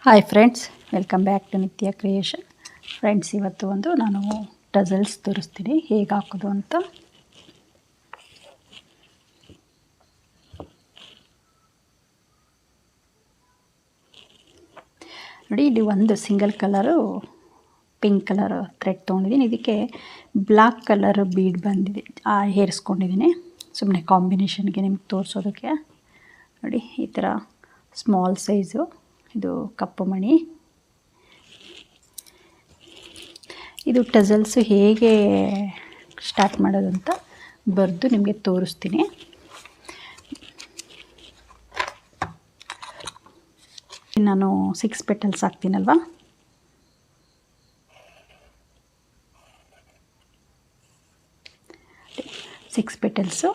Hi friends, welcome back to Nitya creation. Friends, ಇವತ್ತು ಒಂದು ನಾನು ಟಜಲ್ಸ್ ತೋರಿಸ್ತೀನಿ ಹೇಗೆ ಹಾಕೋದು ಅಂತ. ನೋಡಿ, ಇಲ್ಲಿ ಒಂದು single colour pink colour thread ತೊಗೊಂಡಿದ್ದೀನಿ. ಇದಕ್ಕೆ ಬ್ಲ್ಯಾಕ್ ಕಲರ್ ಬೀಡ್ ಬಂದಿದೆ, ಹೇರಿಸ್ಕೊಂಡಿದ್ದೀನಿ ಸುಮ್ಮನೆ ಕಾಂಬಿನೇಷನ್ಗೆ ನಿಮ್ಗೆ ತೋರಿಸೋದಕ್ಕೆ. ನೋಡಿ, ಈ ಥರ ಸ್ಮಾಲ್ ಸೈಜು, ಇದು ಕಪ್ಪು ಮಣಿ. ಇದು ಟಜಲ್ಸು ಹೇಗೆ ಸ್ಟಾರ್ಟ್ ಮಾಡೋದು ಅಂತ ಬರೆದು ನಿಮಗೆ ತೋರಿಸ್ತೀನಿ. ನಾನು 6 ಪೆಟಲ್ಸ್ ಹಾಕ್ತೀನಲ್ವ, ಸಿಕ್ಸ್ ಪೆಟಲ್ಸು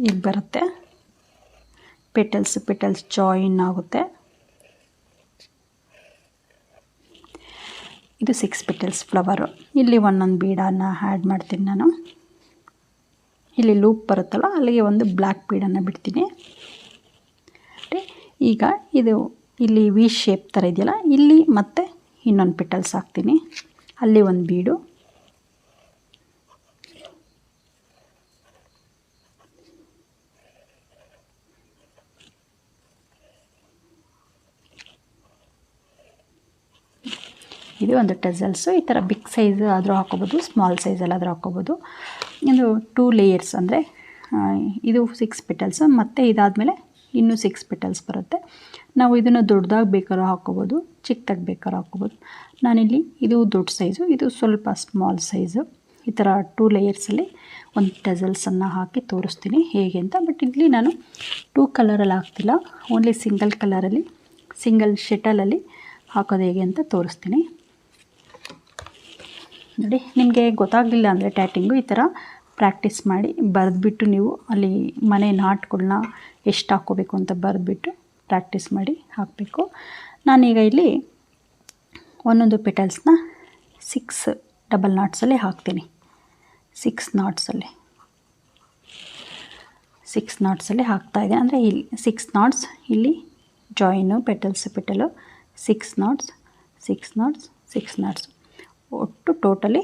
ಈಗ ಬರುತ್ತೆ. ಪೆಟಲ್ಸ್ ಜಾಯಿನ್ ಆಗುತ್ತೆ. ಇದು 6 ಪೆಟಲ್ಸ್ ಫ್ಲವರು. ಇಲ್ಲಿ ಒಂದೊಂದು ಬೀಡನ್ನು ಆ್ಯಡ್ ಮಾಡ್ತೀನಿ ನಾನು. ಇಲ್ಲಿ ಲೂಪ್ ಬರುತ್ತಲ್ಲ, ಅಲ್ಲಿಗೆ ಒಂದು ಬ್ಲ್ಯಾಕ್ ಬೀಡನ್ನು ಬಿಡ್ತೀನಿ. ಈಗ ಇದು ಇಲ್ಲಿ ವಿ ಶೇಪ್ ಥರ ಇದೆಯಲ್ಲ, ಇಲ್ಲಿ ಮತ್ತೆ ಇನ್ನೊಂದು ಪೆಟಲ್ಸ್ ಹಾಕ್ತೀನಿ. ಅಲ್ಲಿ ಒಂದು ಬೀಡು, ಇದು ಒಂದು ಟಜಲ್ಸು. ಈ ಥರ ಬಿಗ್ ಸೈಜ್ ಆದರೂ ಹಾಕೋಬೋದು, ಸ್ಮಾಲ್ ಸೈಜಲ್ಲಾದರೂ ಹಾಕೋಬೋದು. ಇದು 2 ಲೇಯರ್ಸ್, ಅಂದರೆ ಇದು 6 ಪೆಟಲ್ಸು, ಮತ್ತು ಇದಾದಮೇಲೆ ಇನ್ನೂ 6 ಪೆಟಲ್ಸ್ ಬರುತ್ತೆ. ನಾವು ಇದನ್ನು ದೊಡ್ಡದಾಗಿ ಬೇಕಾದ್ರೂ ಹಾಕೋಬೋದು, ಚಿಕ್ಕದಾಗಿ ಬೇಕಾದ್ರೂ ಹಾಕೋಬೋದು. ನಾನಿಲ್ಲಿ ಇದು ದೊಡ್ಡ ಸೈಜು, ಇದು ಸ್ವಲ್ಪ ಸ್ಮಾಲ್ ಸೈಜು. ಈ ಥರ 2 ಲೇಯರ್ಸಲ್ಲಿ ಒಂದು ಟಜಲ್ಸನ್ನು ಹಾಕಿ ತೋರಿಸ್ತೀನಿ ಹೇಗೆ ಅಂತ. ಬಟ್ ಇಲ್ಲಿ ನಾನು 2 ಕಲರಲ್ಲಿ ಹಾಕ್ತಿಲ್ಲ, ಓನ್ಲಿ ಸಿಂಗಲ್ ಕಲರಲ್ಲಿ, ಸಿಂಗಲ್ ಶೆಟಲಲ್ಲಿ ಹಾಕೋದು ಹೇಗೆ ಅಂತ ತೋರಿಸ್ತೀನಿ. ನೋಡಿ, ನಿಮಗೆ ಗೊತ್ತಾಗಲಿಲ್ಲ ಅಂದರೆ ಟ್ಯಾಟಿಂಗು ಈ ಥರ ಪ್ರಾಕ್ಟೀಸ್ ಮಾಡಿ ಬರೆದ್ಬಿಟ್ಟು ನೀವು ಅಲ್ಲಿ ಮನೆ ನಾಟ್ಗಳನ್ನ ಎಷ್ಟು ಹಾಕ್ಕೋಬೇಕು ಅಂತ ಬರೆದ್ಬಿಟ್ಟು ಪ್ರಾಕ್ಟೀಸ್ ಮಾಡಿ ಹಾಕಬೇಕು. ನಾನೀಗ ಇಲ್ಲಿ ಒಂದೊಂದು ಪೆಟಲ್ಸ್ನ 6 ಡಬಲ್ ನಾಟ್ಸಲ್ಲಿ ಹಾಕ್ತೀನಿ. 6 ನಾಟ್ಸಲ್ಲಿ ಹಾಕ್ತಾಯಿದೆ. ಅಂದರೆ ಇಲ್ಲಿ 6 ನಾಟ್ಸ್, ಇಲ್ಲಿ ಜಾಯಿನು ಪೆಟಲು 6 ನಾಟ್ಸ್, ಒಟ್ಟು ಟೋಟಲಿ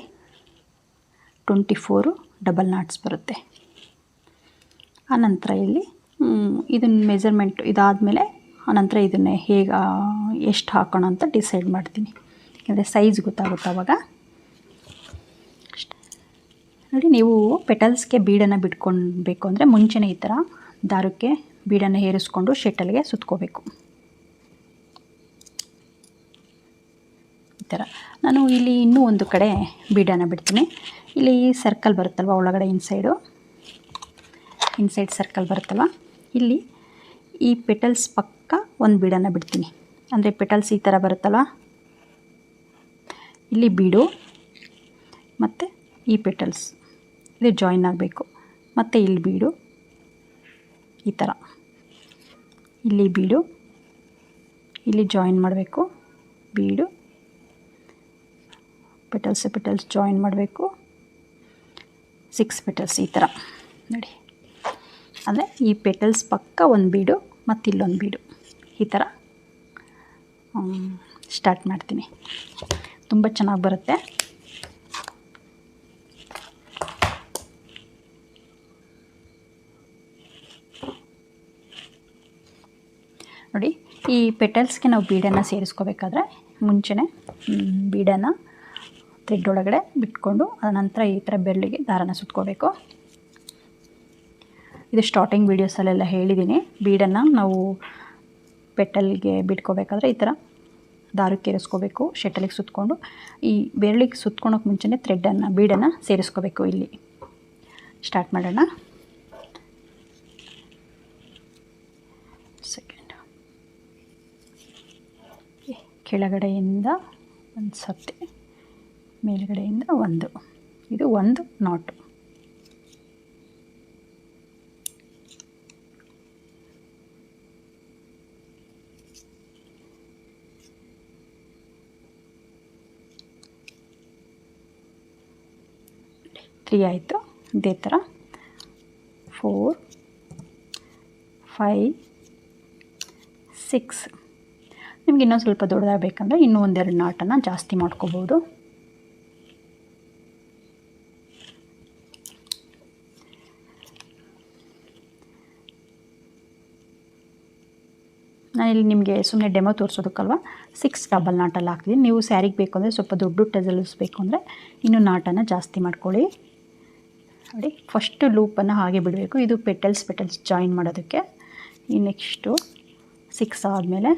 24 ಡಬಲ್ ನಾಟ್ಸ್ ಬರುತ್ತೆ. ಆನಂತರ ಇಲ್ಲಿ ಇದನ್ನ ಮೆಜರ್ಮೆಂಟು ಇದಾದಮೇಲೆ ಆನಂತರ ಇದನ್ನೇ ಹೇಗೆ ಎಷ್ಟು ಹಾಕೋಣ ಅಂತ ಡಿಸೈಡ್ ಮಾಡ್ತೀನಿ, ಯಾಕಂದರೆ ಸೈಜ್ ಗೊತ್ತಾಗುತ್ತೆ ಆವಾಗ. ನೋಡಿ, ನೀವು ಪೆಟಲ್ಸ್ಗೆ ಬೀಡನ್ನು ಬಿಟ್ಕೊಳ್ಬೇಕು ಅಂದರೆ ಮುಂಚೆನೇ ಈ ಥರ ದಾರಕ್ಕೆ ಬೀಡನ್ನು ಹೇರಿಸ್ಕೊಂಡು ಶೆಟಲ್ಗೆ ಸುತ್ಕೋಬೇಕು. ಈ ಥರ ನಾನು ಇಲ್ಲಿ ಇನ್ನೂ ಒಂದು ಕಡೆ ಬೀಡನ್ನು ಬಿಡ್ತೀನಿ. ಇಲ್ಲಿ ಸರ್ಕಲ್ ಬರುತ್ತಲ್ವ ಒಳಗಡೆ, ಇನ್ಸೈಡ್ ಸರ್ಕಲ್ ಬರುತ್ತಲ್ವ, ಇಲ್ಲಿ ಈ ಪೆಟಲ್ಸ್ ಪಕ್ಕ ಒಂದು ಬೀಡನ್ನು ಬಿಡ್ತೀನಿ. ಅಂದರೆ ಪೆಟಲ್ಸ್ ಈ ಥರ ಬರುತ್ತಲ್ವ, ಇಲ್ಲಿ ಬೀಡು ಮತ್ತು ಈ ಪೆಟಲ್ಸ್ ಇದು ಜಾಯಿನ್ ಆಗಬೇಕು. ಮತ್ತು ಇಲ್ಲಿ ಬೀಡು, ಈ ಥರ ಇಲ್ಲಿ ಬೀಡು, ಇಲ್ಲಿ ಜಾಯಿನ್ ಮಾಡಬೇಕು, ಬೀಡು, ಪೆಟಲ್ಸ್ ಜಾಯಿನ್ ಮಾಡಬೇಕು. 6 ಪೆಟಲ್ಸ್ ಈ ಥರ ನೋಡಿ. ಅಂದರೆ ಈ ಪೆಟಲ್ಸ್ ಪಕ್ಕ ಒಂದು ಬೀಡು ಮತ್ತು ಇಲ್ಲೊಂದು ಬೀಡು, ಈ ಥರ ಸ್ಟಾರ್ಟ್ ಮಾಡ್ತೀನಿ. ತುಂಬ ಚೆನ್ನಾಗಿ ಬರುತ್ತೆ. ನೋಡಿ, ಈ ಪೆಟಲ್ಸ್ಗೆ ನಾವು ಬೀಡನ್ನು ಸೇರಿಸ್ಕೋಬೇಕಾದ್ರೆ ಮುಂಚೆನೇ ಬೀಡನ್ನು ಥ್ರೆಡ್ ಒಳಗಡೆ ಬಿಟ್ಕೊಂಡು ಆನಂತರ ಈ ಥರ ಬೆರಳಿಗೆ ದಾರನ ಸುತ್ಕೋಬೇಕು. ಇದು ಸ್ಟಾರ್ಟಿಂಗ್ ವೀಡಿಯೋಸಲ್ಲೆಲ್ಲ ಹೇಳಿದ್ದೀನಿ. ಬೀಡನ್ನು ನಾವು ಪೆಟಲ್ಗೆ ಬಿಟ್ಕೋಬೇಕಾದ್ರೆ ಈ ಥರ ದಾರಕ್ಕೆ ಏರಿಸ್ಕೋಬೇಕು, ಶೆಟಲಿಗೆ ಸುತ್ಕೊಂಡು ಈ ಬೆರಳಿಗೆ ಸುತ್ಕೊಳೋಕೆ ಮುಂಚೆನೇ ಬೀಡನ್ನು ಸೇರಿಸ್ಕೋಬೇಕು. ಇಲ್ಲಿ ಸ್ಟಾರ್ಟ್ ಮಾಡೋಣ. ಕೆಳಗಡೆಯಿಂದ ಒಂದು ಸತ್ತೆ, ಮೇಲ್ಗಡೆಯಿಂದ ಒಂದು, ಇದು ಒಂದು ನಾಟು. ತ್ರೀ ಆಯಿತು. ಇದೇ ಥರ 4, 5, 6. ನಿಮ್ಗೆ ಇನ್ನೊಂದು ಸ್ವಲ್ಪ ದೊಡ್ಡದಾಗಬೇಕಂದ್ರೆ ಇನ್ನೂ ಒಂದೆರಡು ನಾಟನ್ನು ಜಾಸ್ತಿ ಮಾಡ್ಕೋಬೋದು. ನಾನಿಲ್ಲಿ ನಿಮಗೆ ಸುಮ್ಮನೆ ಡೆಮೋ ತೋರಿಸೋದಕ್ಕಲ್ವ 6 ಡಬಲ್ ನಾಟಲ್ಲಿ ಹಾಕ್ತಿದ್ದೀನಿ. ನೀವು ಸ್ಯಾರಿಗೆ ಬೇಕು ಅಂದರೆ ಸ್ವಲ್ಪ ದೊಡ್ಡ ಟೆಸಲ್ಸ್ ಬೇಕು ಅಂದರೆ ಇನ್ನೂ ನಾಟನ್ನು ಜಾಸ್ತಿ ಮಾಡ್ಕೊಳ್ಳಿ. ನೋಡಿ, ಫಸ್ಟು ಲೂಪನ್ನು ಹಾಗೆ ಬಿಡಬೇಕು. ಇದು ಪೆಟಲ್ಸ್ ಜಾಯಿನ್ ಮಾಡೋದಕ್ಕೆ. ಈ ನೆಕ್ಸ್ಟು 6 ಆದಮೇಲೆ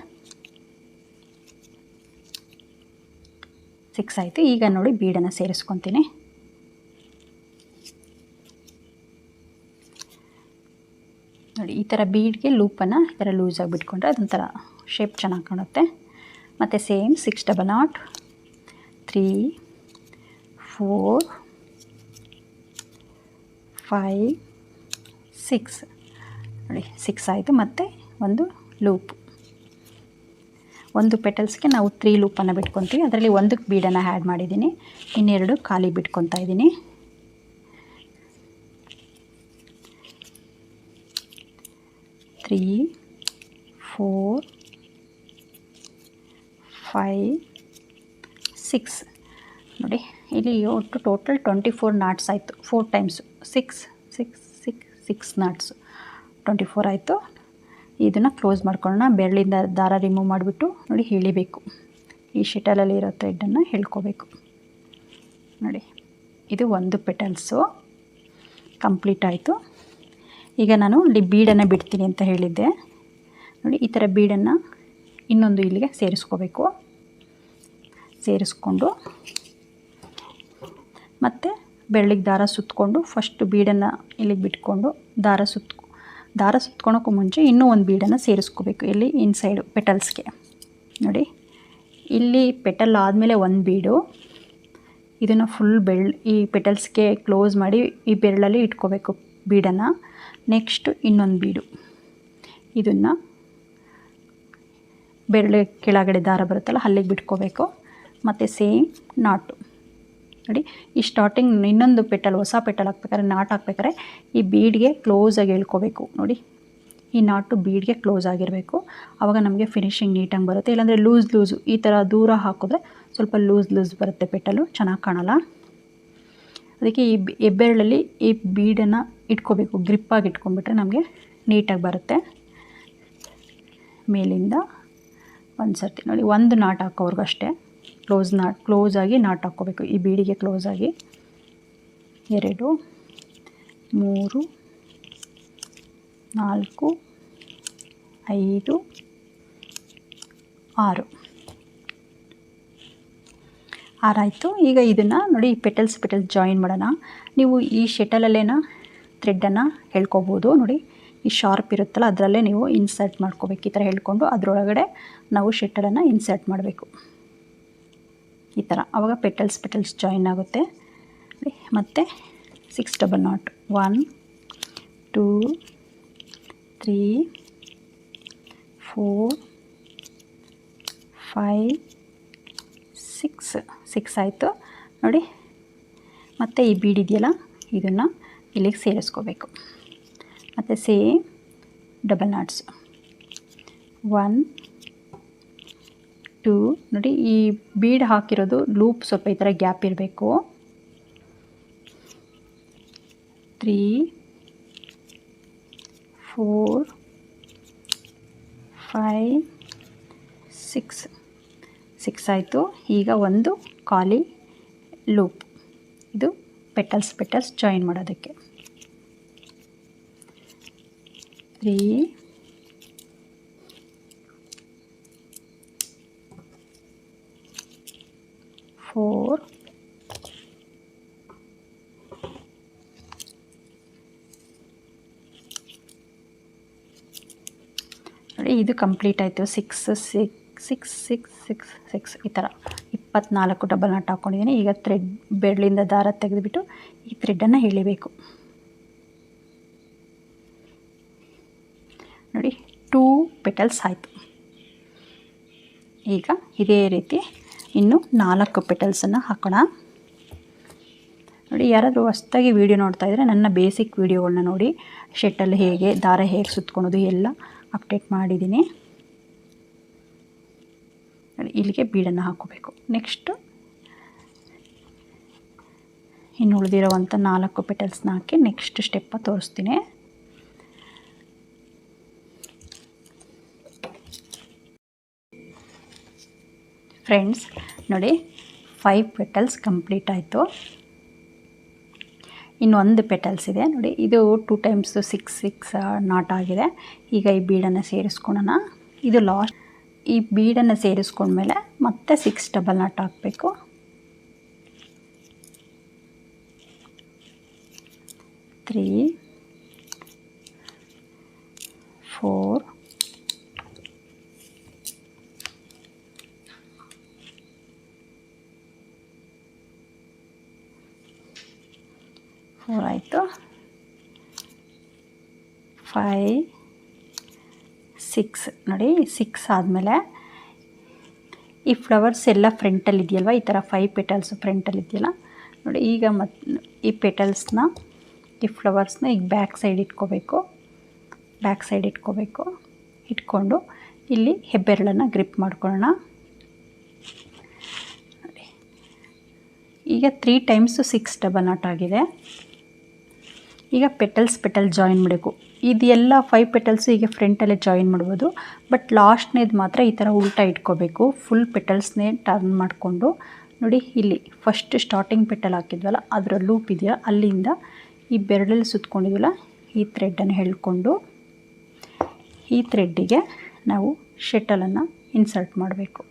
6 ಆಯಿತು. ಈಗ ನೋಡಿ ಬೀಡನ್ನು ಸೇರಿಸ್ಕೊತೀನಿ. ನೋಡಿ, ಈ ಥರ ಬೀಡ್ಗೆ ಲೂಪನ್ನು ಈ ಥರ ಲೂಸಾಗಿ ಬಿಟ್ಕೊಂಡ್ರೆ ಅದೊಂಥರ ಶೇಪ್ ಚೆನ್ನಾಗಿ ಕಾಣುತ್ತೆ. ಮತ್ತು ಸೇಮ್ 6 ಡಬಲ್ ನಾಟ್, 3 4 5 6. ನೋಡಿ 6 ಆಯಿತು. ಮತ್ತು ಒಂದು ಲೂಪ್, ಒಂದು ಪೆಟಲ್ಸ್ಗೆ ನಾವು 3 ಲೂಪನ್ನು ಬಿಟ್ಕೊತೀವಿ. ಅದರಲ್ಲಿ ಒಂದಕ್ಕೆ ಬೀಡನ್ನು ಆ್ಯಡ್ ಮಾಡಿದ್ದೀನಿ, ಇನ್ನೆರಡು ಖಾಲಿ ಬಿಟ್ಕೊತಾ ಇದ್ದೀನಿ. ತ್ರೀ 4 5 6. ನೋಡಿ, ಇಲ್ಲಿ ಒಟ್ಟು ಟೋಟಲ್ 24 ನಾಟ್ಸ್ ಆಯಿತು. 4 ಟೈಮ್ಸು 6 6 6 6 ನಾಟ್ಸು 24 ಆಯಿತು. ಇದನ್ನು ಕ್ಲೋಸ್ ಮಾಡ್ಕೊಳ್ಳೋಣ. ಬೆರಳಿಂದ ದಾರ ರಿಮೂವ್ ಮಾಡಿಬಿಟ್ಟು ನೋಡಿ ಎಳಿಬೇಕು. ಈ ಶಟಲಲ್ಲಿ ಇರೋ ಥ್ರೆಡ್ಡನ್ನು ಎಳ್ಕೋಬೇಕು. ನೋಡಿ, ಇದು ಒಂದು ಪೆಟಲ್ಸು ಕಂಪ್ಲೀಟ್ ಆಯಿತು. ಈಗ ನಾನು ಇಲ್ಲಿ ಬೀಡನ್ನು ಬಿಡ್ತೀನಿ ಅಂತ ಹೇಳಿದ್ದೆ. ನೋಡಿ, ಈ ಥರ ಬೀಡನ್ನು ಇನ್ನೊಂದು ಇಲ್ಲಿಗೆ ಸೇರಿಸ್ಕೋಬೇಕು. ಸೇರಿಸ್ಕೊಂಡು ಮತ್ತು ಬೆರಳಿಗೆ ದಾರ ಸುತ್ತಕೊಂಡು ಫಸ್ಟು ಬೀಡನ್ನು ಇಲ್ಲಿಗೆ ಬಿಟ್ಕೊಂಡು ದಾರ ಸುತ್ಕೊಳೋಕ್ಕೂ ಮುಂಚೆ ಇನ್ನೂ ಒಂದು ಬೀಡನ್ನು ಸೇರಿಸ್ಕೋಬೇಕು. ಇಲ್ಲಿ ಇನ್ಸೈಡು ಪೆಟಲ್ಸ್ಗೆ. ನೋಡಿ, ಇಲ್ಲಿ ಪೆಟಲ್ ಆದಮೇಲೆ ಒಂದು ಬೀಡು, ಇದನ್ನು ಫುಲ್ ಈ ಪೆಟಲ್ಸ್ಗೆ ಕ್ಲೋಸ್ ಮಾಡಿ ಈ ಬೆರಳಲ್ಲಿ ಇಟ್ಕೋಬೇಕು ಬೀಡನ್ನು. ನೆಕ್ಸ್ಟು ಇನ್ನೊಂದು ಬೀಡು, ಇದನ್ನು ಬೆರಳು ಕೆಳಗಡೆ ದಾರ ಬರುತ್ತಲ್ಲ ಅಲ್ಲಿಗೆ ಬಿಟ್ಕೋಬೇಕು. ಮತ್ತು ಸೇಮ್ ನಾಟು. ನೋಡಿ, ಈ ಸ್ಟಾರ್ಟಿಂಗ್ ಇನ್ನೊಂದು ಪೆಟಲ್, ಹೊಸ ಪೆಟಲ್ ಹಾಕ್ಬೇಕಾದ್ರೆ ನಾಟ್ ಹಾಕ್ಬೇಕಾದ್ರೆ ಈ ಬೀಡ್ಗೆ ಕ್ಲೋಸಾಗಿ ಎಳ್ಕೋಬೇಕು. ನೋಡಿ, ಈ ನಾಟು ಬೀಡ್ಗೆ ಕ್ಲೋಸ್ ಆಗಿರಬೇಕು. ಆವಾಗ ನಮಗೆ ಫಿನಿಶಿಂಗ್ ನೀಟಾಗಿ ಬರುತ್ತೆ. ಇಲ್ಲಾಂದರೆ ಲೂಸು ಈ ಥರ ದೂರ ಹಾಕಿದ್ರೆ ಸ್ವಲ್ಪ ಲೂಸ್ ಬರುತ್ತೆ, ಪೆಟಲು ಚೆನ್ನಾಗಿ ಕಾಣಲ್ಲ. ಅದಕ್ಕೆ ಈ ಹೆಬ್ಬೆರಳಲ್ಲಿ ಈ ಬೀಡನ್ನು ಇಟ್ಕೋಬೇಕು. ಗ್ರಿಪ್ಪಾಗಿ ಇಟ್ಕೊಂಡ್ಬಿಟ್ರೆ ನಮಗೆ ನೀಟಾಗಿ ಬರುತ್ತೆ. ಮೇಲಿಂದ ಒಂದು ಸರ್ತಿ ನೋಡಿ, ಒಂದು ನಾಟ್ ಹಾಕೋರ್ಗಷ್ಟೇ ಕ್ಲೋಸಾಗಿ ನಾಟ್ ಹಾಕ್ಕೋಬೇಕು. ಈ ಬೀಡಿಗೆ ಕ್ಲೋಸಾಗಿ 2 3 4 5 6 ಆಯಿತು. ಈಗ ಇದನ್ನು ನೋಡಿ, ಪೆಟಲ್ಸ್ ಜಾಯಿನ್ ಮಾಡೋಣ. ನೀವು ಈ ಶಟಲಲ್ಲೇನ ಥ್ರೆಡ್ಡನ್ನು ಎಳ್ಕೊಬೋದು. ನೋಡಿ, ಈ ಶಾರ್ಪ್ ಇರುತ್ತಲ್ಲ ಅದರಲ್ಲೇ ನೀವು ಇನ್ಸರ್ಟ್ ಮಾಡ್ಕೋಬೇಕು. ಈ ಥರ ಹೇಳ್ಕೊಂಡು ಅದರೊಳಗಡೆ ನಾವು ಶಟಲನ್ನು ಇನ್ಸರ್ಟ್ ಮಾಡಬೇಕು. ಈ ಥರ ಆವಾಗ ಪೆಟಲ್ಸ್ ಜಾಯಿನ್ ಆಗುತ್ತೆ. ಮತ್ತು 6 ಡಬಲ್ ನಾಟ್, 1 2 3 4 5 6 ಆಯಿತು. ನೋಡಿ, ಮತ್ತು ಈ ಬೀಡಿದೆಯಲ್ಲ ಇದನ್ನು ಇಲ್ಲಿಗೆ ಸೇರಿಸ್ಕೋಬೇಕು. ಮತ್ತು ಸೇಮ್ ಡಬಲ್ ನಾಟ್ಸ್, 1 2. ನೋಡಿ, ಈ ಬೀಡ್ ಹಾಕಿರೋದು ಲೂಪ್ ಸ್ವಲ್ಪ ಈ ಥರ ಗ್ಯಾಪ್ ಇರಬೇಕು. 3 4 5 6 ಆಯಿತು. ಈಗ ಒಂದು ಖಾಲಿ ಲೂಪ್, ಇದು ಪೆಟಲ್ಸ್ ಜಾಯಿನ್ ಮಾಡೋದಕ್ಕೆ. 3 4 ನೋಡಿ, ಇದು ಕಂಪ್ಲೀಟ್ ಆಯಿತು. 6 6 6 6 6 ಈ ಥರ 24 ಡಬಲ್ ನಾಟ್ ಹಾಕ್ಕೊಂಡಿದ್ದೀನಿ. ಈಗ ಬೆರಳಿಂದ ದಾರ ತೆಗೆದುಬಿಟ್ಟು ಈ ಥ್ರೆಡ್ಡನ್ನು ಎಳಿಬೇಕು. ನೋಡಿ, 2 ಪೆಟಲ್ಸ್ ಆಯಿತು. ಈಗ ಇದೇ ರೀತಿ ಇನ್ನು 4 ಪೆಟಲ್ಸನ್ನು ಹಾಕೋಣ. ನೋಡಿ, ಯಾರಾದರೂ ಹೊಸದಾಗಿ ವೀಡಿಯೋ ನೋಡ್ತಾಯಿದ್ರೆ ನನ್ನ ಬೇಸಿಕ್ ವೀಡಿಯೋಗಳನ್ನ ನೋಡಿ. ಶಟಲ್ ಹೇಗೆ, ದಾರ ಹೇಗೆ ಸುತ್ಕೊಳೋದು ಎಲ್ಲ ಅಪ್ಡೇಟ್ ಮಾಡಿದ್ದೀನಿ. ನೋಡಿ ಇಲ್ಲಿಗೆ ಬೀಡನ್ನು ಹಾಕೋಬೇಕು. ನೆಕ್ಸ್ಟು ಇನ್ನು ಉಳಿದಿರೋವಂಥ 4 ಪೆಟಲ್ಸ್ನ ಹಾಕಿ ನೆಕ್ಸ್ಟ್ ಸ್ಟೆಪ್ಪ ತೋರಿಸ್ತೀನಿ. ಫ್ರೆಂಡ್ಸ್ ನೋಡಿ 5 ಪೆಟಲ್ಸ್ ಕಂಪ್ಲೀಟ್ ಆಯಿತು. ಇನ್ನೊಂದು ಪೆಟಲ್ಸ್ ಇದೆ ನೋಡಿ, ಇದು 2 ಟೈಮ್ಸ್ 6 ನಾಟ್ ಆಗಿದೆ. ಈಗ ಈ ಬೀಡನ್ನು ಸೇರಿಸ್ಕೊಳ್ಳೋಣ. ಇದು ಲಾಸ್ಟ್. ಈ ಬೀಡನ್ನು ಸೇರಿಸ್ಕೊಂಡ್ಮೇಲೆ ಮತ್ತೆ 6 ಡಬಲ್ ನಾಟ್ ಹಾಕಬೇಕು. 3 4 4 ಆಯಿತು. 5 6 ನೋಡಿ, 6 ಆದಮೇಲೆ ಈ ಫ್ಲವರ್ಸ್ ಎಲ್ಲ ಫ್ರಂಟಲ್ಲಿ ಇದೆಯಲ್ವ, ಈ ಥರ 5 ಪೆಟಲ್ಸ್ ಫ್ರಂಟಲ್ಲಿ ಇದೆಯಲ್ಲ ನೋಡಿ. ಈಗ ಈ ಪೆಟಲ್ಸ್ನ, ಈ ಫ್ಲವರ್ಸ್ನ ಈಗ ಬ್ಯಾಕ್ ಸೈಡ್ ಇಟ್ಕೋಬೇಕು. ಇಟ್ಕೊಂಡು ಇಲ್ಲಿ ಹೆಬ್ಬೆರಳನ್ನು ಗ್ರಿಪ್ ಮಾಡ್ಕೊಳ್ಳೋಣ. ನೋಡಿ ಈಗ 3 ಟೈಮ್ಸು 6 ಡಬಲ್ ನಾಟ್ ಆಗಿದೆ. ಈಗ ಪೆಟಲ್ ಜಾಯಿನ್ ಮಾಡಬೇಕು. ಇದೆಲ್ಲ 5 ಪೆಟಲ್ಸು ಈಗ ಫ್ರಂಟಲ್ಲೇ ಜಾಯಿನ್ ಮಾಡ್ಬೋದು. ಬಟ್ ಲಾಸ್ಟ್ನೇದು ಮಾತ್ರ ಈ ಥರ ಉಲ್ಟಾ ಇಟ್ಕೋಬೇಕು. ಫುಲ್ ಪೆಟಲ್ಸ್ನೇ ಟರ್ನ್ ಮಾಡಿಕೊಂಡು ನೋಡಿ, ಇಲ್ಲಿ ಫಸ್ಟ್ ಸ್ಟಾರ್ಟಿಂಗ್ ಪೆಟಲ್ ಹಾಕಿದ್ವಲ್ಲ ಅದರ ಲೂಪ್ ಇದೆಯಾ, ಅಲ್ಲಿಂದ ಈ ಬೆರಳಲ್ಲಿ ಸುತ್ಕೊಂಡಿದ್ವಲ್ಲ ಈ ಥ್ರೆಡನ್ನು ಎಳ್ಕೊಂಡು ಈ ಥ್ರೆಡ್ಡಿಗೆ ನಾವು ಶಟಲನ್ನು ಇನ್ಸರ್ಟ್ ಮಾಡಬೇಕು.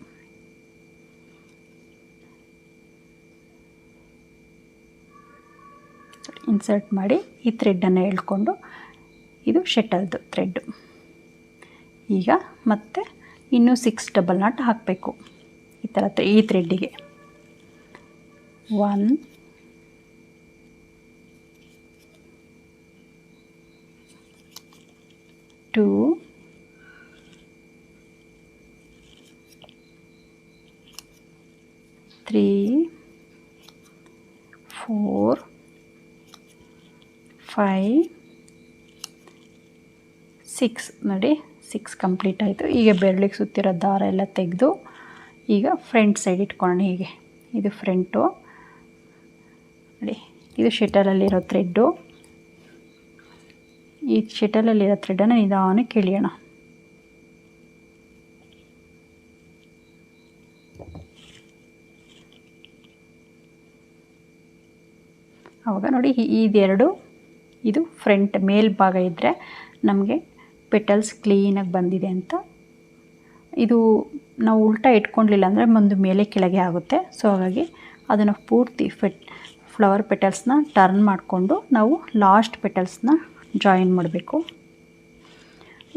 ಇನ್ಸರ್ಟ್ ಮಾಡಿ ಈ ಥ್ರೆಡನ್ನು ಎಳ್ಕೊಂಡು, ಇದು ಶಟಲ್ದು ಥ್ರೆಡ್ಡು. ಈಗ ಮತ್ತೆ ಇನ್ನೂ 6 ಡಬಲ್ ನಾಟ್ ಹಾಕಬೇಕು ಈ ಥರ ಈ ಥ್ರೆಡ್ಡಿಗೆ. 1 2 3 4 5 6 ನೋಡಿ, 6 ಕಂಪ್ಲೀಟ್ ಆಯಿತು. ಈಗ ಬೆರಳಿಗೆ ಸುತ್ತಿರೋ ದಾರ ಎಲ್ಲ ತೆಗೆದು ಈಗ ಫ್ರಂಟ್ ಸೈಡ್ ಇಟ್ಕೊಳ್ಳೋಣ. ಹೀಗೆ ಇದು ಫ್ರಂಟು ನೋಡಿ, ಇದು ಶಟಲಲ್ಲಿರೋ ಥ್ರೆಡ್ಡು. ಈ ಶಟಲಲ್ಲಿರೋ ಥ್ರೆಡನ್ನು ನಿಧಾನಕ್ಕೆ ಎಳೆಯೋಣ. ಆವಾಗ ನೋಡಿ ಇದೆರಡು, ಇದು ಫ್ರಂಟ್ ಮೇಲ್ಭಾಗ ಇದ್ದರೆ ನಮಗೆ ಪೆಟಲ್ಸ್ ಕ್ಲೀನಾಗಿ ಬಂದಿದೆ ಅಂತ. ಇದು ನಾವು ಉಲ್ಟಾ ಇಟ್ಕೊಳ್ಳಲಿಲ್ಲ ಅಂದರೆ ಒಂದು ಮೇಲೆ ಕೆಳಗೆ ಆಗುತ್ತೆ. ಸೊ ಹಾಗಾಗಿ ಅದನ್ನು ಪೂರ್ತಿ ಫ್ಲವರ್ ಪೆಟಲ್ಸ್ನ ಟರ್ನ್ ಮಾಡಿಕೊಂಡು ನಾವು ಲಾಸ್ಟ್ ಪೆಟಲ್ಸ್ನ ಜಾಯಿನ್ ಮಾಡಬೇಕು.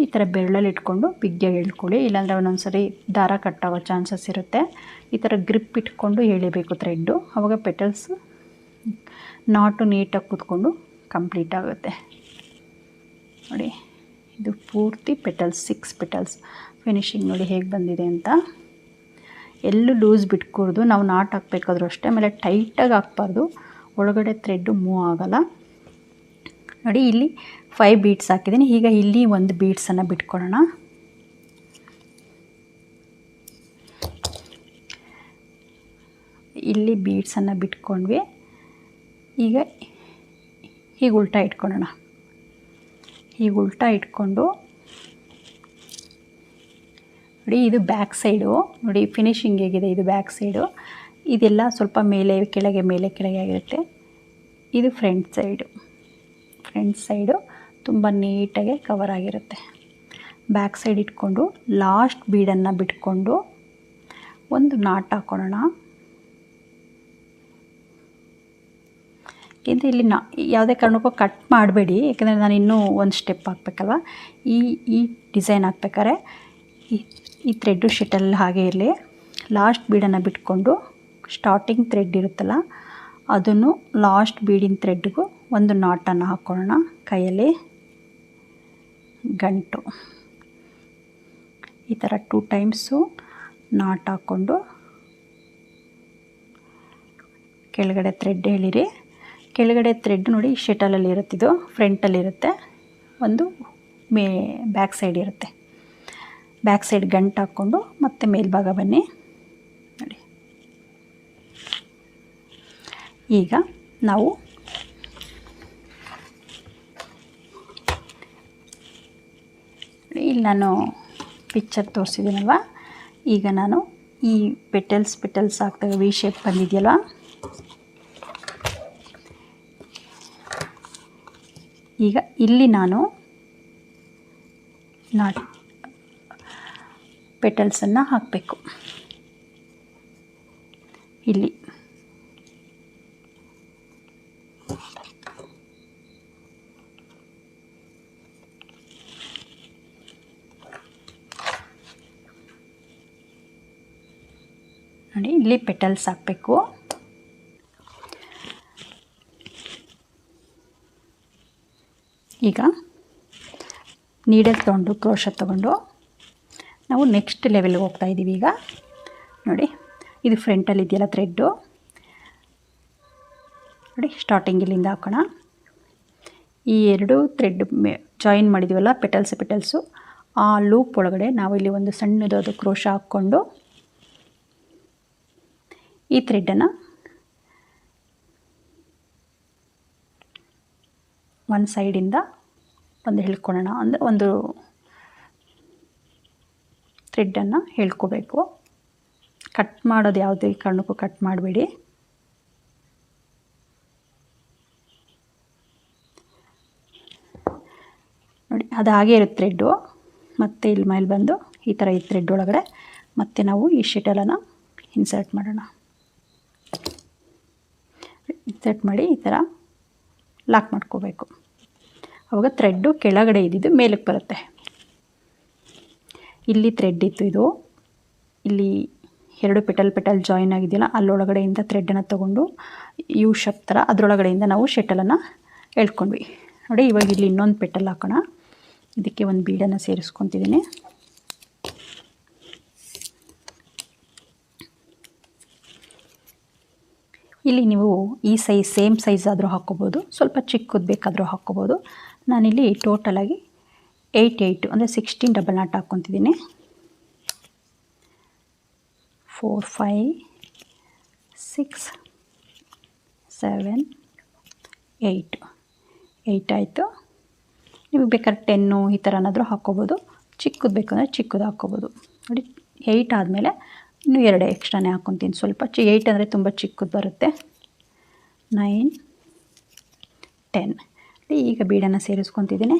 ಈ ಥರ ಬೆರಳಲ್ಲಿ ಇಟ್ಕೊಂಡು ಬಿಗ್ಗಿಯಾಗಿ ಎಳ್ಕೊಳ್ಳಿ, ಇಲ್ಲಾಂದರೆ ಒಂದೊಂದು ಸರಿ ದಾರ ಕಟ್ಟಾಗೋ ಚಾನ್ಸಸ್ ಇರುತ್ತೆ. ಈ ಥರ ಗ್ರಿಪ್ ಇಟ್ಕೊಂಡು ಎಳಿಬೇಕು ಥ್ರೆಡ್ಡು. ಆವಾಗ ಪೆಟಲ್ಸ್ ನಾಟು ನೀಟಾಗಿ ಕೂತ್ಕೊಂಡು ಕಂಪ್ಲೀಟ್ ಆಗುತ್ತೆ. ನೋಡಿ ಇದು ಪೂರ್ತಿ ಪೆಟಲ್ಸ್, 6 ಪೆಟಲ್ಸ್ ಫಿನಿಶಿಂಗ್ ನೋಡಿ ಹೇಗೆ ಬಂದಿದೆ ಅಂತ. ಎಲ್ಲೂ ಲೂಸ್ ಬಿಟ್ಕೊಡ್ದು, ನಾವು ನಾಟ್ ಹಾಕಬೇಕಾದ್ರೂ ಅಷ್ಟೇ. ಆಮೇಲೆ ಟೈಟಾಗಿ ಹಾಕ್ಬಾರ್ದು, ಒಳಗಡೆ ಥ್ರೆಡ್ಡು ಮೂವ್ ಆಗೋಲ್ಲ. ನೋಡಿ ಇಲ್ಲಿ 5 ಬೀಡ್ಸ್ ಹಾಕಿದ್ದೀನಿ. ಈಗ ಇಲ್ಲಿ ಒಂದು ಬೀಡ್ಸನ್ನು ಬಿಟ್ಕೊಳ್ಳೋಣ. ಇಲ್ಲಿ ಬೀಡ್ಸನ್ನು ಬಿಟ್ಕೊಂಡ್ವಿ. ಈಗ ಹೀಗೆ ಉಲ್ಟಾ ಇಟ್ಕೊಳ್ಳೋಣ. ಹೀಗೆ ಉಲ್ಟಾ ಇಟ್ಕೊಂಡು ನೋಡಿ, ಇದು ಬ್ಯಾಕ್ ಸೈಡು ನೋಡಿ ಫಿನಿಶಿಂಗ್ ಹೇಗಿದೆ. ಇದು ಬ್ಯಾಕ್ ಸೈಡು, ಇದೆಲ್ಲ ಸ್ವಲ್ಪ ಮೇಲೆ ಕೆಳಗೆ ಆಗಿರುತ್ತೆ. ಇದು ಫ್ರಂಟ್ ಸೈಡು ತುಂಬ ನೀಟಾಗಿ ಕವರ್ ಆಗಿರುತ್ತೆ. ಬ್ಯಾಕ್ ಸೈಡ್ ಇಟ್ಕೊಂಡು ಲಾಸ್ಟ್ ಬೀಡನ್ನು ಬಿಟ್ಕೊಂಡು ಒಂದು ನಾಟ್ ಹಾಕೊಳ್ಳೋಣ. ಯಾಕೆಂದರೆ ಇಲ್ಲಿ ಯಾವುದೇ ಕಾರಣಕ್ಕೂ ಕಟ್ ಮಾಡಬೇಡಿ, ಯಾಕೆಂದರೆ ನಾನು ಇನ್ನೂ ಒಂದು ಸ್ಟೆಪ್ ಹಾಕಬೇಕಲ್ವ. ಈ ಡಿಸೈನ್ ಹಾಕ್ಬೇಕಾದ್ರೆ ಈ ಥ್ರೆಡ್ಡು ಶಟಲ್ ಹಾಗೆ ಇರಲಿ. ಲಾಸ್ಟ್ ಬೀಡನ್ನು ಬಿಟ್ಕೊಂಡು ಸ್ಟಾರ್ಟಿಂಗ್ ಥ್ರೆಡ್ ಇರುತ್ತಲ್ಲ ಅದನ್ನು ಲಾಸ್ಟ್ ಬೀಡಿನ ಥ್ರೆಡ್ಗೂ ಒಂದು ನಾಟನ್ನು ಹಾಕ್ಕೊಳ್ಳೋಣ. ಕೈಯಲ್ಲಿ ಗಂಟು ಈ ಥರ 2 ಟೈಮ್ಸು ನಾಟ್ ಹಾಕ್ಕೊಂಡು ಕೆಳಗಡೆ ಥ್ರೆಡ್ ಎಳೀರಿ. ಕೆಳಗಡೆ ಥ್ರೆಡ್ ನೋಡಿ ಶಟಲಲ್ಲಿ ಇರುತ್ತಿದ್ದು, ಫ್ರಂಟಲ್ಲಿರುತ್ತೆ, ಒಂದು ಬ್ಯಾಕ್ ಸೈಡ್ ಇರುತ್ತೆ. ಬ್ಯಾಕ್ ಸೈಡ್ ಗಂಟು ಹಾಕ್ಕೊಂಡು ಮತ್ತೆ ಮೇಲ್ಭಾಗ ಬನ್ನಿ. ಈಗ ನಾವು ಇಲ್ಲಿ ನಾನು ಪಿಕ್ಚರ್ ತೋರಿಸಿದ್ದೀನಲ್ವ, ಈಗ ನಾನು ಈ ಪೆಟಲ್ಸ್ ಆಗ್ತವೆ, ವಿ ಶೇಪ್ ಬಂದಿದೆಯಲ್ವ, ಈಗ ಇಲ್ಲಿ ನಾನು ಪೆಟಲ್ಸನ್ನು ಹಾಕಬೇಕು. ಇಲ್ಲಿ ನೋಡಿ, ಇಲ್ಲಿ ಪೆಟಲ್ಸ್ ಹಾಕಬೇಕು. ಈಗ ನೀಡಲ್ ತೊಗೊಂಡು ಕ್ರೋಶೆಟ್ ತೊಗೊಂಡು ನಾವು ನೆಕ್ಸ್ಟ್ ಲೆವೆಲ್ಗೆ ಹೋಗ್ತಾ ಇದ್ದೀವಿ. ಈಗ ನೋಡಿ, ಇದು ಫ್ರಂಟಲ್ಲಿ ಇದೆಯಲ್ಲ ಥ್ರೆಡ್ಡು, ನೋಡಿ ಸ್ಟಾರ್ಟಿಂಗ್ ಇಲ್ಲಿಂದ ಹಾಕೋಣ. ಈ ಎರಡು ಥ್ರೆಡ್ ಜಾಯಿನ್ ಮಾಡಿದ್ದೀವಲ್ಲ ಪೆಟಲ್ಸು, ಆ ಲೂಪ್ ಒಳಗಡೆ ನಾವು ಇಲ್ಲಿ ಒಂದು ಸಣ್ಣದಾದ ಕ್ರೋಶ ಹಾಕ್ಕೊಂಡು ಈ ಥ್ರೆಡ್ಡನ್ನು ಒಂದು ಸೈಡಿಂದ ಒಂದು ಎಳ್ಕೊಳ್ಳೋಣ. ಅಂದರೆ ಒಂದು ಥ್ರೆಡ್ಡನ್ನು ಎಳ್ಕೋಬೇಕು. ಕಟ್ ಮಾಡೋದು ಯಾವುದೇ ಕಾರಣಕ್ಕೂ ಕಟ್ ಮಾಡಬೇಡಿ. ನೋಡಿ, ಅದು ಹಾಗೆ ಇರುತ್ತೆ ಥ್ರೆಡ್ಡು. ಮತ್ತು ಇಲ್ಲಿ ಮೇಲೆ ಬಂದು ಈ ಥರ ಈ ಥ್ರೆಡ್ ಒಳಗಡೆ ಮತ್ತೆ ನಾವು ಈ ಶಟಲನ್ನು ಇನ್ಸರ್ಟ್ ಮಾಡೋಣ. ಇನ್ಸರ್ಟ್ ಮಾಡಿ ಈ ಥರ ಲಾಕ್ ಮಾಡ್ಕೋಬೇಕು. ಆವಾಗ ಥ್ರೆಡ್ಡು ಕೆಳಗಡೆ ಇದ್ದಿದ್ದು ಮೇಲಕ್ಕೆ ಬರುತ್ತೆ. ಇಲ್ಲಿ ಥ್ರೆಡ್ ಇತ್ತು, ಇದು ಇಲ್ಲಿ ಎರಡು ಪೆಟಲ್ ಜಾಯಿನ್ ಆಗಿದೆಯಲ್ಲ, ಅಲ್ಲೊಳಗಡೆಯಿಂದ ಥ್ರೆಡ್ಡನ್ನು ತೊಗೊಂಡು ಯು ಶೇಪ್ ಥರ ಅದರೊಳಗಡೆಯಿಂದ ನಾವು ಶಟಲನ್ನು ಎಳ್ಕೊಂಡ್ವಿ. ನೋಡಿ, ಇವಾಗ ಇಲ್ಲಿ ಇನ್ನೊಂದು ಪೆಟಲ್ ಹಾಕೋಣ. ಇದಕ್ಕೆ ಒಂದು ಬೀಡನ್ನು ಸೇರಿಸ್ಕೊತಿದ್ದೀನಿ. ಇಲ್ಲಿ ನೀವು ಈ ಸೇಮ್ ಸೈಜ್ ಆದರೂ ಹಾಕ್ಕೋಬೋದು, ಸ್ವಲ್ಪ ಚಿಕ್ಕದು ಬೇಕಾದರೂ ಹಾಕ್ಕೋಬೋದು. ನಾನಿಲ್ಲಿ ಟೋಟಲಾಗಿ 8 ಅಂದರೆ 16 ಡಬಲ್ ನಾಟ್ ಹಾಕ್ಕೊತಿದ್ದೀನಿ. 4 5 6 7 8 ಆಯಿತು. ನೀವು ಬೇಕಾದ್ರೆ 10 ಈ ಥರ ಏನಾದರೂ ಹಾಕ್ಕೋಬೋದು. ಚಿಕ್ಕದು ಬೇಕಂದರೆ ಚಿಕ್ಕದು ಹಾಕ್ಕೋಬೋದು. ನೋಡಿ, 8 ಆದಮೇಲೆ ಇನ್ನೂ 2 ಎಕ್ಸ್ಟ್ರಾನೇ ಹಾಕ್ಕೊತೀನಿ. ಸ್ವಲ್ಪ 8 ಅಂದರೆ ತುಂಬ ಚಿಕ್ಕದು ಬರುತ್ತೆ. 9 10. ಈಗ ಬೀಡನ್ನು ಸೇರಿಸ್ಕೊತಿದ್ದೀನಿ.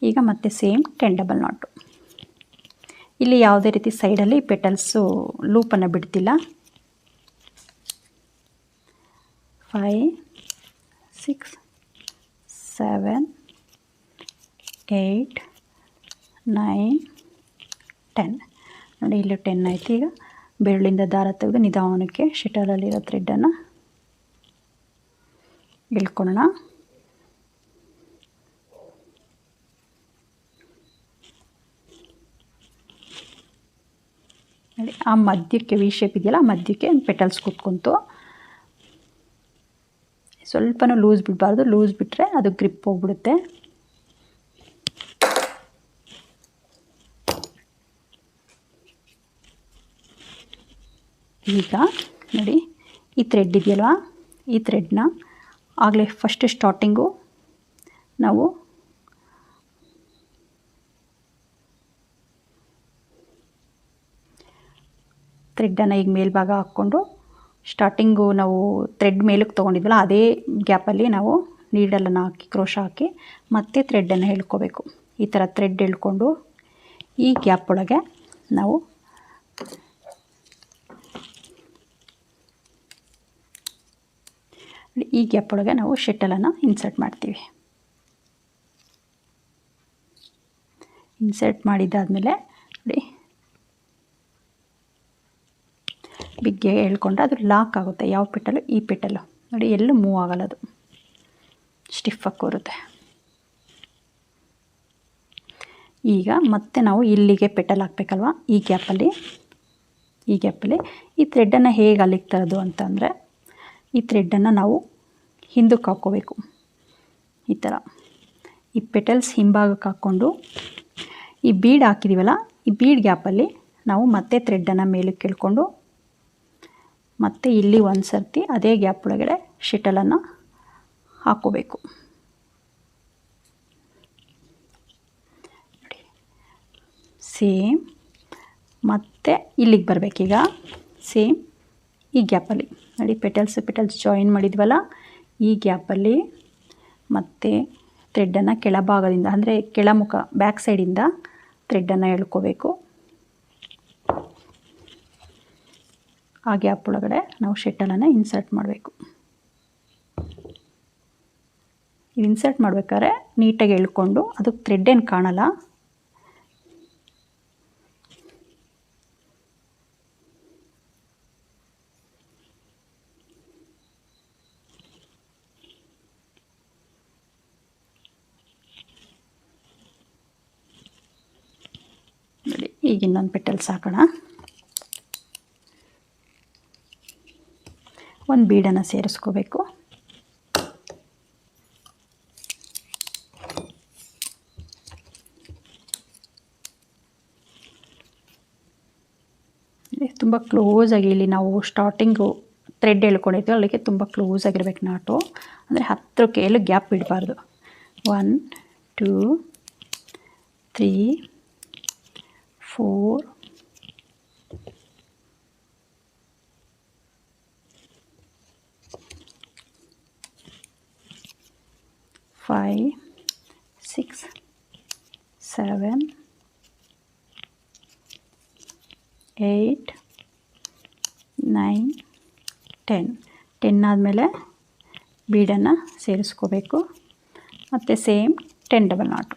ಈಗ ಮತ್ತೆ ಸೇಮ್ 10 ಡಬಲ್ ನಾಟು. ಇಲ್ಲಿ ಯಾವುದೇ ರೀತಿ ಸೈಡಲ್ಲಿ ಪೆಟಲ್ಸು ಲೂಪನ್ನು ಬಿಡ್ತಿಲ್ಲ. 5 6 7 8 9 10. ನೋಡಿ, ಇಲ್ಲಿ 10 ಆಯಿತು. ಈಗ ಬೆರಳಿಂದ ದಾರ ತೆಗೆದು ನಿಧಾನಕ್ಕೆ ಶಟಲಲ್ಲಿರೋ ಥ್ರೆಡ್ಡನ್ನು ಎಳ್ಕೊಳ್ಳೋಣ. ನೋಡಿ, ಆ ಮಧ್ಯಕ್ಕೆ ವಿ ಶೇಪ್ ಇದೆಯಲ್ಲ, ಆ ಮಧ್ಯಕ್ಕೆ ಪೆಟಲ್ಸ್ ಕೂತ್ಕೊಂತು. ಸ್ವಲ್ಪನೂ ಲೂಸ್ ಬಿಡಬಾರ್ದು, ಲೂಸ್ ಬಿಟ್ಟರೆ ಅದು ಗ್ರಿಪ್ ಹೋಗ್ಬಿಡುತ್ತೆ. ಈಗ ನೋಡಿ, ಈ ಥ್ರೆಡ್ ಇದೆಯಲ್ವ, ಈ ಥ್ರೆಡ್ನ ಆಗಲೇ ಫಸ್ಟ್ ಸ್ಟಾರ್ಟಿಂಗು ನಾವು ಥ್ರೆಡ್ಡನ್ನು ಈಗ ಮೇಲ್ಭಾಗ ಹಾಕ್ಕೊಂಡು ಸ್ಟಾರ್ಟಿಂಗು ನಾವು ಥ್ರೆಡ್ ಮೇಲಕ್ಕೆ ತೊಗೊಂಡಿದ್ವಲ್ಲ ಅದೇ ಗ್ಯಾಪಲ್ಲಿ ನಾವು ನೀಡಲನ್ನು ಹಾಕಿ ಕ್ರೋಶ ಹಾಕಿ ಮತ್ತೆ ಥ್ರೆಡ್ಡನ್ನು ಎಳ್ಕೋಬೇಕು. ಈ ಥರ ಥ್ರೆಡ್ ಎಳ್ಕೊಂಡು ಈ ಗ್ಯಾಪ್ ಒಳಗೆ ನಾವು ಈ ಗ್ಯಾಪ್ ಒಳಗೆ ನಾವು ಶಟಲನ್ನು ಇನ್ಸರ್ಟ್ ಮಾಡ್ತೀವಿ. ಇನ್ಸರ್ಟ್ ಮಾಡಿದ್ದಾದಮೇಲೆ ನೋಡಿ, ಬಿಗ್ಗೆ ಹೇಳ್ಕೊಂಡ್ರೆ ಅದು ಲಾಕ್ ಆಗುತ್ತೆ. ಯಾವ ಪೆಟಲು? ಈ ಪೆಟಲು ನೋಡಿ, ಎಲ್ಲೂ ಮೂವ್ ಆಗಲ್ಲ, ಅದು ಸ್ಟಿಫಾಗಿ ಕೂರುತ್ತೆ. ಈಗ ಮತ್ತೆ ನಾವು ಇಲ್ಲಿಗೆ ಪೆಟಲ್ ಹಾಕಬೇಕಲ್ವ, ಈ ಗ್ಯಾಪಲ್ಲಿ ಈ ಥ್ರೆಡ್ಡನ್ನು ಹೇಗೆ ಅಲ್ಲಿಗೆ ತರೋದು ಅಂತಂದರೆ, ಈ ಥ್ರೆಡ್ಡನ್ನು ನಾವು ಹಿಂದಕ್ಕೆ ಹಾಕ್ಕೋಬೇಕು. ಈ ಥರ ಈ ಪೆಟಲ್ಸ್ ಹಿಂಭಾಗಕ್ಕೆ ಹಾಕ್ಕೊಂಡು ಈ ಬೀಡ್ ಹಾಕಿದ್ದೀವಲ್ಲ, ಈ ಬೀಡ್ ಗ್ಯಾಪಲ್ಲಿ ನಾವು ಮತ್ತೆ ಥ್ರೆಡ್ಡನ್ನು ಮೇಲಕ್ಕೆ ಎಳ್ಕೊಂಡು ಮತ್ತು ಇಲ್ಲಿ ಒಂದು ಸರ್ತಿ ಅದೇ ಗ್ಯಾಪ್ ಒಳಗಡೆ ಶಟಲನ್ನು ಹಾಕ್ಕೋಬೇಕು. ಸೇಮ್ ಮತ್ತು ಇಲ್ಲಿಗೆ ಬರಬೇಕೀಗ. ಸೇಮ್ ಈ ಗ್ಯಾಪಲ್ಲಿ ನೋಡಿ, ಪೆಟಲ್ಸ್ ಜಾಯಿನ್ ಮಾಡಿದ್ವಲ್ಲ, ಈ ಗ್ಯಾಪಲ್ಲಿ ಮತ್ತು ಥ್ರೆಡ್ಡನ್ನು ಕೆಳಭಾಗದಿಂದ ಅಂದರೆ ಕೆಳಮುಖ ಬ್ಯಾಕ್ ಸೈಡಿಂದ ಥ್ರೆಡ್ಡನ್ನು ಎಳ್ಕೋಬೇಕು. ಆ ಗ್ಯಾಪ್ ಒಳಗಡೆ ನಾವು ಶಟಲನ್ನು ಇನ್ಸರ್ಟ್ ಮಾಡಬೇಕು. ಇದು ಇನ್ಸರ್ಟ್ ಮಾಡ್ಬೇಕಾದ್ರೆ ನೀಟಾಗಿ ಎಳ್ಕೊಂಡು, ಅದಕ್ಕೆ ಥ್ರೆಡ್ ಏನು ಕಾಣಲ್ಲ, ನೋಡಿ. ಈಗ ಇನ್ನೊಂದು ಪೆಟಲ್ಸ್ ಹಾಕೋಣ. ಒಂದು ಬೀಡನ್ನು ಸೇರಿಸ್ಕೋಬೇಕು. ತುಂಬ ಕ್ಲೋಸಾಗಿ, ಇಲ್ಲಿ ನಾವು ಸ್ಟಾರ್ಟಿಂಗು ಥ್ರೆಡ್ ಎಳ್ಕೊಂಡಿದ್ವಿ ಅಲ್ಲಿಗೆ ತುಂಬ ಕ್ಲೋಸಾಗಿರ್ಬೇಕು ನಾಟು, ಅಂದರೆ ಹತ್ತಿರಕ್ಕೆ ಎಲ್ಲೂ ಗ್ಯಾಪ್ ಬಿಡಬಾರ್ದು. 1 2 3 4 5 6 7 8 9 10 ಆದಮೇಲೆ ಬೀಡನ್ನು ಸೇರಿಸ್ಕೋಬೇಕು. ಮತ್ತು ಸೇಮ್ 10 ಡಬಲ್ ನಾಟು.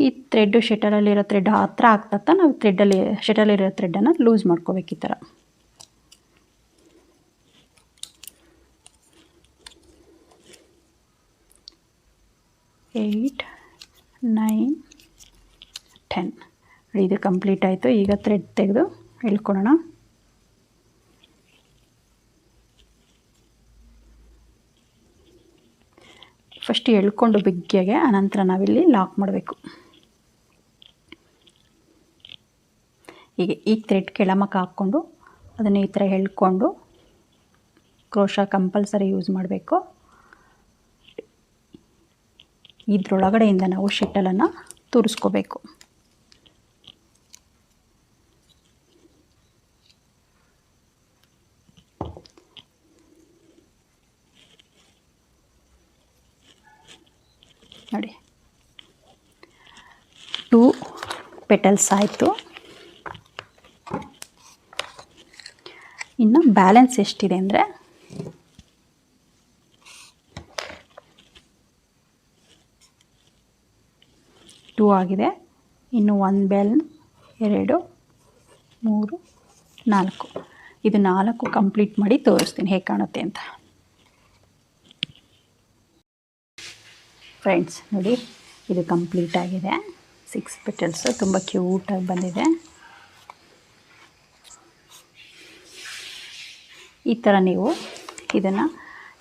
ಈ ಥ್ರೆಡ್ಡು ಶಟಲಲ್ಲಿರೋ ಥ್ರೆಡ್ ಹತ್ರ ಆಗ್ತಾ ನಾವು ಶಟಲಲ್ಲಿರೋ ಥ್ರೆಡ್ಡನ್ನು ಲೂಸ್ ಮಾಡ್ಕೋಬೇಕು. ಈ ಥರ 8 9 10. ಇದು ಕಂಪ್ಲೀಟ್ ಆಯಿತು. ಈಗ ಥ್ರೆಡ್ ತೆಗೆದು ಎಳ್ಕೊಳ್ಳೋಣ. ಫಸ್ಟ್ ಎಳ್ಕೊಂಡು ಬಿಗ್ಗೆಗೆ, ಆನಂತರ ನಾವಿಲ್ಲಿ ಲಾಕ್ ಮಾಡಬೇಕು. ಈಗ ಥ್ರೆಡ್ ಕೆಳಮುಖ ಹಾಕ್ಕೊಂಡು ಅದನ್ನು ಈ ಥರ ಎಳ್ಕೊಂಡು, ಕ್ರೋಶಾ ಕಂಪಲ್ಸರಿ ಯೂಸ್ ಮಾಡಬೇಕು. ಇದ್ರೊಳಗಡೆಯಿಂದ ನಾವು ಶಟಲನ್ನು ತೂರಿಸ್ಕೋಬೇಕು. ನೋಡಿ, 2 ಪೆಟಲ್ಸ್ ಆಯಿತು. ಇನ್ನು ಬ್ಯಾಲೆನ್ಸ್ ಎಷ್ಟಿದೆ ಅಂದರೆ, ಆಗಿದೆ. ಇನ್ನು 1 ಬೆಲ್, 2 3 4. ಇದು 4 ಕಂಪ್ಲೀಟ್ ಮಾಡಿ ತೋರಿಸ್ತೀನಿ ಹೇಗೆ ಕಾಣುತ್ತೆ ಅಂತ. ಫ್ರೆಂಡ್ಸ್ ನೋಡಿ, ಇದು ಕಂಪ್ಲೀಟ್ ಆಗಿದೆ. 6 ಪೆಟಲ್ಸ್ ತುಂಬ ಕ್ಯೂಟಾಗಿ ಬಂದಿದೆ. ಈ ಥರ ನೀವು ಇದನ್ನು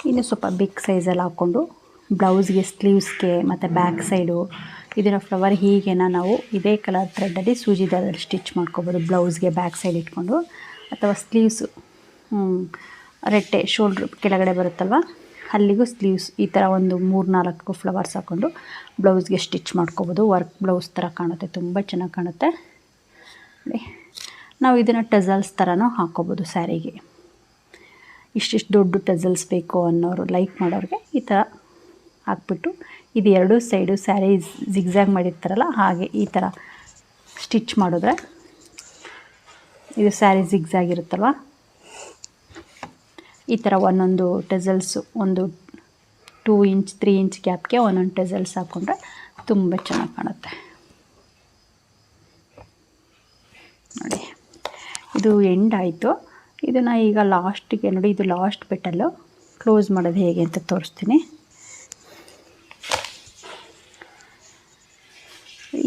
ಇನ್ನೂ ಸ್ವಲ್ಪ ಬಿಗ್ ಸೈಜಲ್ಲಿ ಹಾಕ್ಕೊಂಡು ಬ್ಲೌಸ್ಗೆ, ಸ್ಲೀವ್ಸ್ಗೆ ಮತ್ತು ಬ್ಯಾಕ್ ಸೈಡು ಇದರ ಫ್ಲವರ್ ಹೀಗೇನ ನಾವು ಇದೇ ಕಲರ್ ಥ್ರೆಡ್ಡಲ್ಲಿ ಸೂಜಿ ದಾರದಲ್ಲಿ ಸ್ಟಿಚ್ ಮಾಡ್ಕೋಬೋದು. ಬ್ಲೌಸ್ಗೆ ಬ್ಯಾಕ್ ಸೈಡ್ ಇಟ್ಕೊಂಡು, ಅಥವಾ ಸ್ಲೀವ್ಸು ರೆಟ್ಟೆ ಶೋಲ್ಡ್ರ್ ಕೆಳಗಡೆ ಬರುತ್ತಲ್ವ, ಅಲ್ಲಿಗೂ ಸ್ಲೀವ್ಸ್ ಈ ಥರ ಒಂದು 3-4 ಫ್ಲವರ್ಸ್ ಹಾಕ್ಕೊಂಡು ಬ್ಲೌಸ್ಗೆ ಸ್ಟಿಚ್ ಮಾಡ್ಕೋಬೋದು. ವರ್ಕ್ ಬ್ಲೌಸ್ ಥರ ಕಾಣುತ್ತೆ, ತುಂಬ ಚೆನ್ನಾಗಿ ಕಾಣುತ್ತೆ. ನಾವು ಇದನ್ನು ಟಜಲ್ಸ್ ಥರನೂ ಹಾಕ್ಕೋಬೋದು ಸ್ಯಾರಿಗೆ. ಇಷ್ಟಿಷ್ಟು ದೊಡ್ಡ ಟಜಲ್ಸ್ ಬೇಕು ಅನ್ನೋರು, ಲೈಕ್ ಮಾಡೋರಿಗೆ ಈ ಥರ ಹಾಕ್ಬಿಟ್ಟು, ಇದು 2 ಸೈಡು ಸ್ಯಾರಿ ಜಿಗ್ಜ್ಯಾಗ್ ಮಾಡಿರ್ತಾರಲ್ಲ ಹಾಗೆ ಈ ಥರ ಸ್ಟಿಚ್ ಮಾಡಿದ್ರೆ, ಇದು ಸ್ಯಾರಿ ಜಿಗ್ಜ್ಯಾಗ್ ಇರುತ್ತಲ್ವ, ಈ ಥರ ಒಂದೊಂದು ಟಜಲ್ಸು ಒಂದು 2 ಇಂಚ್ 3 ಇಂಚ್ ಗ್ಯಾಪ್ಗೆ ಒಂದೊಂದು ಟಜಲ್ಸ್ ಹಾಕ್ಕೊಂಡ್ರೆ ತುಂಬ ಚೆನ್ನಾಗಿ ಕಾಣುತ್ತೆ. ನೋಡಿ, ಇದು ಎಂಡ್ ಆಯಿತು. ಇದನ್ನು ಈಗ ಲಾಸ್ಟಿಗೆ ನೋಡಿ, ಇದು ಲಾಸ್ಟ್ ಪೆಟಲ್ಲು ಕ್ಲೋಸ್ ಮಾಡೋದು ಹೇಗೆ ಅಂತ ತೋರಿಸ್ತೀನಿ.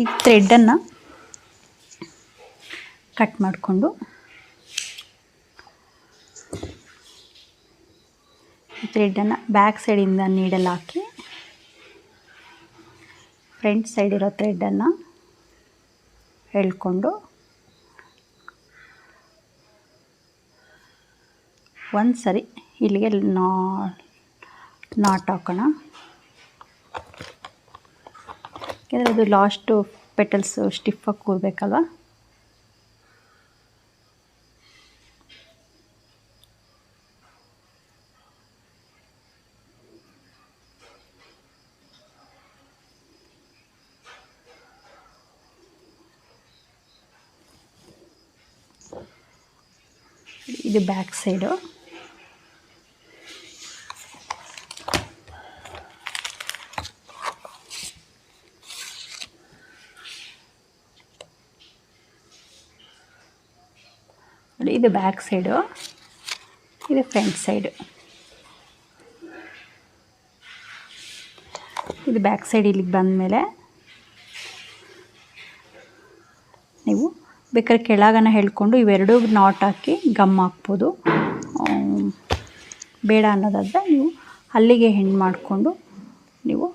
ಈ ಥ್ರೆಡ್ಡನ್ನು ಕಟ್ ಮಾಡಿಕೊಂಡು ಈ ಥ್ರೆಡ್ಡನ್ನು ಬ್ಯಾಕ್ ಸೈಡಿಂದ ನೀಡಲ್ ಹಾಕಿ ಫ್ರಂಟ್ ಸೈಡ್ ಇರೋ ಥ್ರೆಡನ್ನು ಎಳ್ಕೊಂಡು ಒಂದು ಸರಿ ಇಲ್ಲಿಗೆ ನಾಟ್ ಹಾಕೋಣ. ಯಾಕೆಂದರೆ ಅದು ಲಾಸ್ಟು ಪೆಟಲ್ಸು ಸ್ಟಿಫಾಗಿ ಕೂರಬೇಕಲ್ವ. ಇದು ಬ್ಯಾಕ್ ಸೈಡು. ಇದು ಬ್ಯಾಕ್ ಸೈಡು, ಇದು ಫ್ರಂಟ್ ಸೈಡು. ಇದು ಬ್ಯಾಕ್ ಸೈಡ್ ಇಲ್ಲಿಗೆ ಬಂದಮೇಲೆ ನೀವು ಬೇಕಾದ್ರೆ ಕೆಳಗನ ಹೇಳ್ಕೊಂಡು ಇವೆರಡೂ ನಾಟ್ ಹಾಕಿ ಗಮ್ ಹಾಕ್ಬೋದು. ಬೇಡ ಅನ್ನೋದಾದರೆ ನೀವು ಅಲ್ಲಿಗೆ ಹೆಣ್ಣು ಮಾಡಿಕೊಂಡು ನೀವು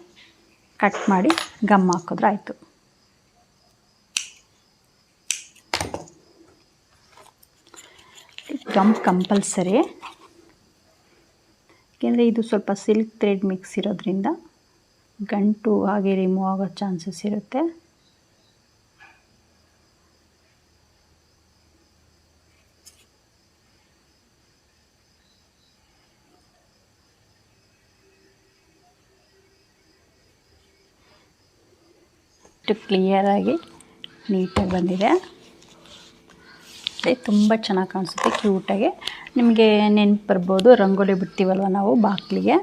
ಕಟ್ ಮಾಡಿ ಗಮ್ ಹಾಕಿದ್ರೆ ಆಯಿತು. ಗಮ್ ಕಂಪಲ್ಸರಿ, ಏಕೆಂದರೆ ಇದು ಸ್ವಲ್ಪ ಸಿಲ್ಕ್ ಥ್ರೆಡ್ ಮಿಕ್ಸ್ ಇರೋದ್ರಿಂದ ಗಂಟು ಹಾಗೆ ರಿಮೂವ್ ಆಗೋ ಚಾನ್ಸಸ್ ಇರುತ್ತೆ. ಕ್ಲಿಯರಾಗಿ ನೀಟಾಗಿ ಬಂದಿದೆ. ತುಂಬ ಚೆನ್ನಾಗಿ ಕಾಣಿಸುತ್ತೆ, ಕ್ಯೂಟಾಗಿ. ನಿಮಗೆ ನೆನಪು ಬರ್ಬೋದು, ರಂಗೋಲಿ ಬಿಡ್ತೀವಲ್ವ ನಾವು ಬಾಗಿಲಿಗೆ,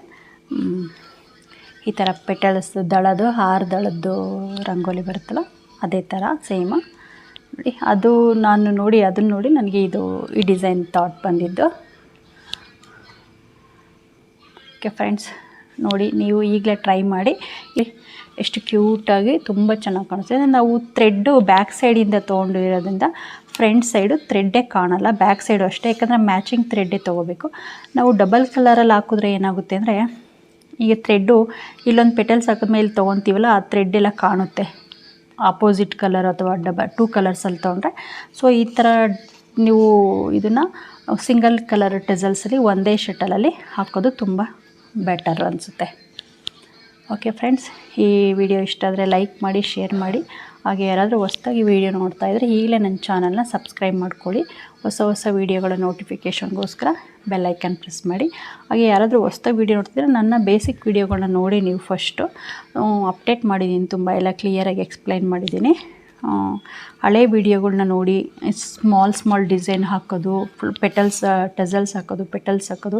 ಈ ಥರ ಪೆಟಲ್ಸ್ ದಳದ್ದು ದಳದ್ದು ರಂಗೋಲಿ ಬರುತ್ತಲ್ಲ, ಅದೇ ಥರ ಸೇಮ್ ನೋಡಿ. ಅದು ನಾನು ನೋಡಿ ಅದನ್ನು ನೋಡಿ ನನಗೆ ಈ ಡಿಸೈನ್ ಥಾಟ್ ಬಂದಿದ್ದು. ಓಕೆ ಫ್ರೆಂಡ್ಸ್, ನೋಡಿ ನೀವು ಈಗಲೇ ಟ್ರೈ ಮಾಡಿ. ಎಷ್ಟು ಕ್ಯೂಟಾಗಿ ತುಂಬ ಚೆನ್ನಾಗಿ ಕಾಣಿಸ್ತಿದೆ. ನಾವು ಥ್ರೆಡ್ಡು ಬ್ಯಾಕ್ ಸೈಡಿಂದ ತೊಗೊಂಡಿರೋದ್ರಿಂದ ಫ್ರಂಟ್ ಸೈಡು ಥ್ರೆಡ್ಡೇ ಕಾಣಲ್ಲ, ಬ್ಯಾಕ್ ಸೈಡು ಅಷ್ಟೇ. ಯಾಕಂದರೆ ಮ್ಯಾಚಿಂಗ್ ಥ್ರೆಡ್ಡೇ ತೊಗೋಬೇಕು. ನಾವು ಡಬಲ್ ಕಲರಲ್ಲಿ ಹಾಕಿದ್ರೆ ಏನಾಗುತ್ತೆ ಅಂದರೆ, ಈಗ ಥ್ರೆಡ್ಡು ಇಲ್ಲೊಂದು ಪೆಟಲ್ಸ್ ಹಾಕಿದ್ಮೇಲೆ ಇಲ್ಲಿ ತೊಗೊತೀವಲ್ಲ, ಆ ಥ್ರೆಡ್ಡೆಲ್ಲ ಕಾಣುತ್ತೆ. ಆಪೋಸಿಟ್ ಕಲರ್ ಅಥವಾ 2 ಕಲರ್ಸಲ್ಲಿ ತೊಗೊಂಡ್ರೆ, ಸೊ ಈ ಥರ ನೀವು ಇದನ್ನು ಸಿಂಗಲ್ ಕಲರ್ ಟೆಸಲ್ಸಲ್ಲಿ ಒಂದೇ ಶಟಲಲ್ಲಿ ಹಾಕೋದು ತುಂಬ ಬೆಟರ್ ಅನಿಸುತ್ತೆ. ಓಕೆ ಫ್ರೆಂಡ್ಸ್, ಈ ವಿಡಿಯೋ ಇಷ್ಟ ಆದರೆ ಲೈಕ್ ಮಾಡಿ, ಶೇರ್ ಮಾಡಿ. ಹಾಗೆ ಯಾರಾದರೂ ಹೊಸದಾಗಿ ವಿಡಿಯೋ ನೋಡ್ತಾ ಇದ್ದರೆ ಈಗಲೇ ನನ್ನ ಚಾನಲ್ನ ಸಬ್ಸ್ಕ್ರೈಬ್ ಮಾಡ್ಕೊಳ್ಳಿ. ಹೊಸ ವಿಡಿಯೋಗಳ ನೋಟಿಫಿಕೇಷನ್ಗೋಸ್ಕರ ಬೆಲ್ ಐಕನ್ ಪ್ರೆಸ್ ಮಾಡಿ. ಹಾಗೆ ಯಾರಾದರೂ ಹೊಸದಾಗಿ ವಿಡಿಯೋ ನೋಡ್ತಿದ್ರೆ ನನ್ನ ಬೇಸಿಕ್ ವಿಡಿಯೋಗಳನ್ನ ನೋಡಿ. ನೀವು ಫಸ್ಟು ಅಪ್ಡೇಟ್ ಮಾಡಿದ್ದೀನಿ, ತುಂಬ ಎಲ್ಲ ಕ್ಲಿಯರಾಗಿ ಎಕ್ಸ್ಪ್ಲೈನ್ ಮಾಡಿದ್ದೀನಿ. ಹಳೆ ವಿಡಿಯೋಗಳ್ನ ನೋಡಿ, ಸ್ಮಾಲ್ ಡಿಸೈನ್ ಹಾಕೋದು, ಪೆಟಲ್ಸ್ ಟೆಸಲ್ಸ್ ಹಾಕೋದು, ಪೆಟಲ್ಸ್ ಹಾಕೋದು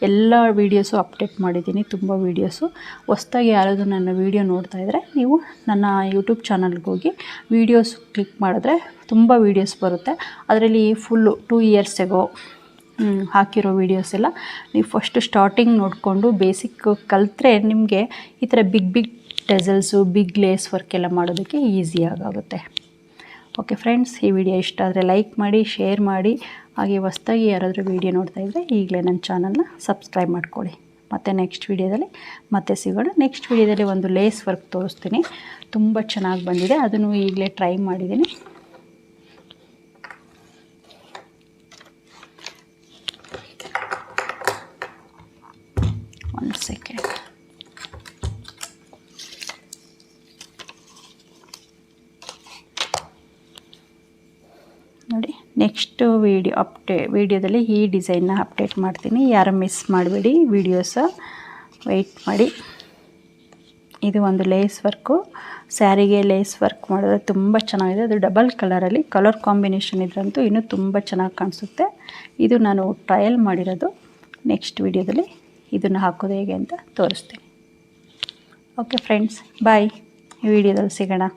ಎಲ್ಲ ವೀಡಿಯೋಸು ಅಪ್ಡೇಟ್ ಮಾಡಿದ್ದೀನಿ, ತುಂಬ ವೀಡಿಯೋಸು. ಹೊಸದಾಗಿ ಯಾರಾದರೂ ನನ್ನ ವೀಡಿಯೋ ನೋಡ್ತಾಯಿದ್ರೆ ನೀವು ನನ್ನ ಯೂಟ್ಯೂಬ್ ಚಾನಲ್ಗೆ ಹೋಗಿ ವೀಡಿಯೋಸ್ ಕ್ಲಿಕ್ ಮಾಡಿದ್ರೆ ತುಂಬ ವೀಡಿಯೋಸ್ ಬರುತ್ತೆ. ಅದರಲ್ಲಿ ಫುಲ್ಲು 2 years ago ಹಾಕಿರೋ ವೀಡಿಯೋಸ್ ಎಲ್ಲ ನೀವು ಫಸ್ಟು ಸ್ಟಾರ್ಟಿಂಗ್ ನೋಡಿಕೊಂಡು ಬೇಸಿಕ್ ಕಲಿತ್ರೆ ನಿಮಗೆ ಈ ಥರ big tassels, big lace work ಎಲ್ಲ ಮಾಡೋದಕ್ಕೆ ಈಸಿಯಾಗುತ್ತೆ. ಓಕೆ ಫ್ರೆಂಡ್ಸ್, ಈ ವಿಡಿಯೋ ಇಷ್ಟ ಆದರೆ ಲೈಕ್ ಮಾಡಿ, ಶೇರ್ ಮಾಡಿ. ಹಾಗೆ ಹೊಸದಾಗಿ ಯಾರಾದರೂ ವೀಡಿಯೋ ನೋಡ್ತಾಯಿದ್ರೆ ಈಗಲೇ ನನ್ನ ಚಾನಲ್ನ ಸಬ್ಸ್ಕ್ರೈಬ್ ಮಾಡ್ಕೊಳ್ಳಿ. ಮತ್ತು ನೆಕ್ಸ್ಟ್ ವೀಡಿಯೋದಲ್ಲಿ ಮತ್ತೆ ಸಿಗೋಣ. ನೆಕ್ಸ್ಟ್ ವೀಡಿಯೋದಲ್ಲಿ ಒಂದು ಲೇಸ್ ವರ್ಕ್ ತೋರಿಸ್ತೀನಿ, ತುಂಬ ಚೆನ್ನಾಗಿ ಬಂದಿದೆ. ಅದನ್ನು ಈಗಲೇ ಟ್ರೈ ಮಾಡಿದ್ದೀನಿ. ಒಂದು ಸೆಕೆಂಡ್. ನೋಡಿ, ನೆಕ್ಸ್ಟ್ ವೀಡಿಯೋದಲ್ಲಿ ಈ ಡಿಸೈನ್ನ ಅಪ್ಡೇಟ್ ಮಾಡ್ತೀನಿ. ಯಾರು ಮಿಸ್ ಮಾಡಬೇಡಿ ವೀಡಿಯೋಸ, ವೆಯ್ಟ್ ಮಾಡಿ. ಇದು ಒಂದು ಲೇಸ್ ವರ್ಕು, ಸ್ಯಾರಿಗೆ ಲೇಸ್ ವರ್ಕ್ ಮಾಡಿದ್ರೆ ತುಂಬ ಚೆನ್ನಾಗಿದೆ. ಅದು ಡಬಲ್ ಕಲರಲ್ಲಿ, ಕಲರ್ ಕಾಂಬಿನೇಷನ್ ಇದ್ರಂತೂ ಇನ್ನೂ ತುಂಬ ಚೆನ್ನಾಗಿ ಕಾಣಿಸುತ್ತೆ. ಇದು ನಾನು ಟ್ರಯಲ್ ಮಾಡಿರೋದು. ನೆಕ್ಸ್ಟ್ ವೀಡಿಯೋದಲ್ಲಿ ಇದನ್ನು ಹಾಕೋದು ಹೇಗೆ ಅಂತ ತೋರಿಸ್ತೀನಿ. ಓಕೆ ಫ್ರೆಂಡ್ಸ್, ಬಾಯ್. ಈ ವಿಡಿಯೋದಲ್ಲಿ ಸಿಗೋಣ.